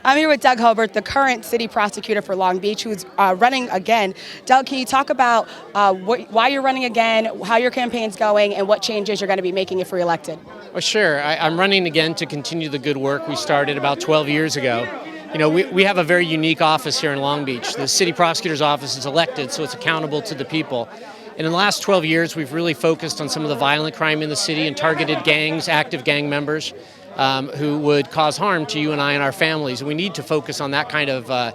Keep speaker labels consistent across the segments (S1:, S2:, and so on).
S1: I'm here with Doug Haubert, the current city prosecutor for Long Beach, who's running again. Doug, can you talk about why you're running again, how your campaign's going, and what changes you're going to be making if reelected?
S2: Well, sure. I'm running again to continue the good work we started about 12 years ago. You know, we have a very unique office here in Long Beach. The city prosecutor's office is elected, so it's accountable to the people. And in the last 12 years, we've really focused on some of the violent crime in the city and targeted gangs, active gang members who would cause harm to you and I and our families. And we need to focus on that kind of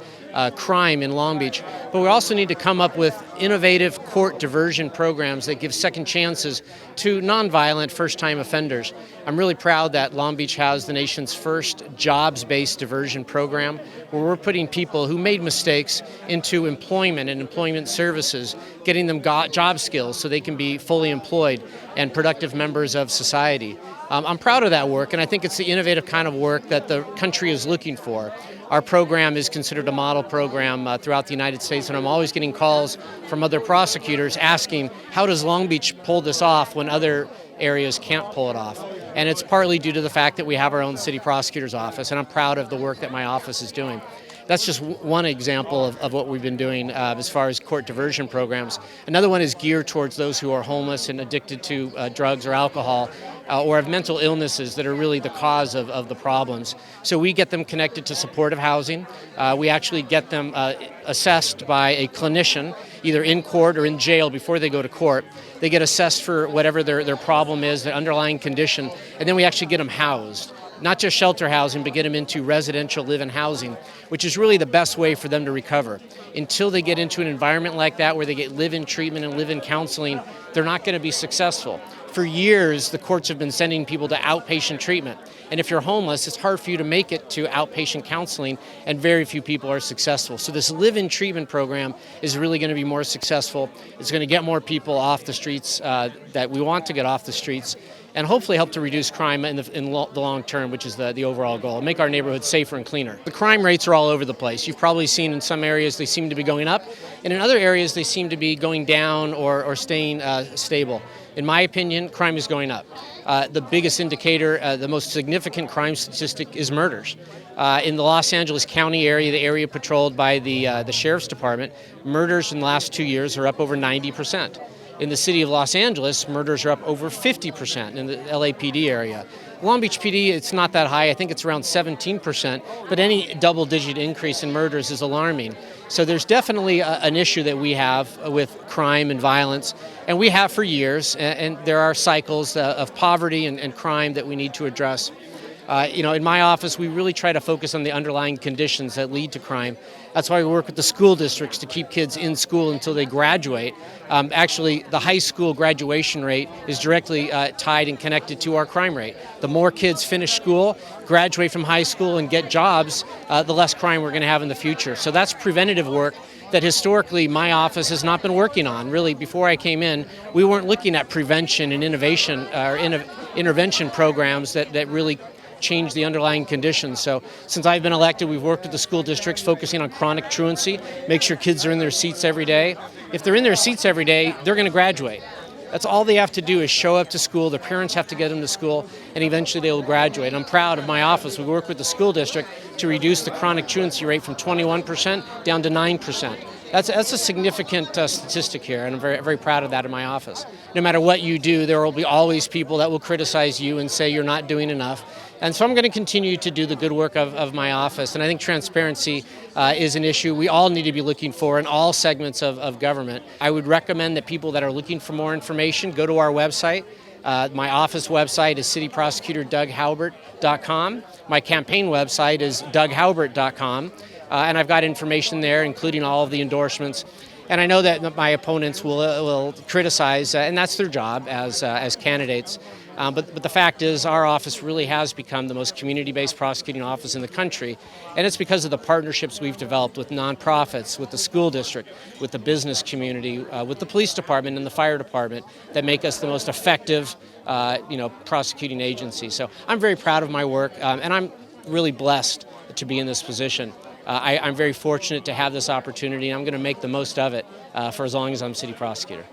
S2: crime in Long Beach. But we also need to come up with innovative court diversion programs that give second chances to nonviolent first-time offenders. I'm really proud that Long Beach has the nation's first jobs-based diversion program where we're putting people who made mistakes into employment and employment services, getting them job skills so they can be fully employed and productive members of society. I'm proud of that work, and I think it's the innovative kind of work that the country is looking for. Our program is considered a model program throughout the United States, and I'm always getting calls from other prosecutors asking, how does Long Beach pull this off when other areas can't pull it off? And it's partly due to the fact that we have our own city prosecutor's office, and I'm proud of the work that my office is doing. That's just one example of what we've been doing as far as court diversion programs. Another one is geared towards those who are homeless and addicted to drugs or alcohol or have mental illnesses that are really the cause of the problems. So we get them connected to supportive housing. We actually get them assessed by a clinician, either in court or in jail before they go to court. They get assessed for whatever their problem is, their underlying condition, and then we actually get them housed. Not just shelter housing, but get them into residential live-in housing, which is really the best way for them to recover. Until they get into an environment like that where they get live-in treatment and live-in counseling, they're not going to be successful. For years, the courts have been sending people to outpatient treatment. And if you're homeless, it's hard for you to make it to outpatient counseling, and very few people are successful. So this live-in treatment program is really going to be more successful. It's going to get more people off the streets that we want to get off the streets, and hopefully help to reduce crime in the long term, which is the overall goal, make our neighborhoods safer and cleaner. The crime rates are all over the place. You've probably seen in some areas they seem to be going up, and in other areas they seem to be going down or staying stable. In my opinion, crime is going up. The biggest indicator, the most significant crime statistic is murders. In the Los Angeles County area, the area patrolled by the Sheriff's Department, murders in the last 2 years are up over 90%. In the city of Los Angeles, murders are up over 50% in the LAPD area. Long Beach PD, it's not that high. I think it's around 17%, but any double-digit increase in murders is alarming. So there's definitely an issue that we have with crime and violence, and we have for years, and there are cycles of poverty and crime that we need to address. In my office, we really try to focus on the underlying conditions that lead to crime. That's why we work with the school districts to keep kids in school until they graduate. Actually, the high school graduation rate is directly tied and connected to our crime rate. The more kids finish school, graduate from high school, and get jobs, the less crime we're going to have in the future. So that's preventative work that historically my office has not been working on. Really, before I came in, we weren't looking at prevention and innovation or intervention programs that really change the underlying conditions. So since I've been elected, we've worked with the school districts focusing on chronic truancy, make sure kids are in their seats every day. If they're in their seats every day, they're going to graduate. That's all they have to do is show up to school, their parents have to get them to school, and eventually they will graduate. I'm proud of my office. We work with the school district to reduce the chronic truancy rate from 21% down to 9%. That's a significant statistic here, and I'm very, very proud of that in my office. No matter what you do, there will be always people that will criticize you and say you're not doing enough. And so I'm going to continue to do the good work of my office. And I think transparency is an issue we all need to be looking for in all segments of government. I would recommend that people that are looking for more information go to our website. My office website is cityprosecutor.doughaubert.com. My campaign website is doughaubert.com. And I've got information there, including all of the endorsements. And I know that my opponents will criticize, and that's their job as candidates. But the fact is, our office really has become the most community-based prosecuting office in the country, and it's because of the partnerships we've developed with nonprofits, with the school district, with the business community, with the police department and the fire department that make us the most effective, prosecuting agency. So I'm very proud of my work, and I'm really blessed to be in this position. I'm very fortunate to have this opportunity, and I'm going to make the most of it for as long as I'm city prosecutor.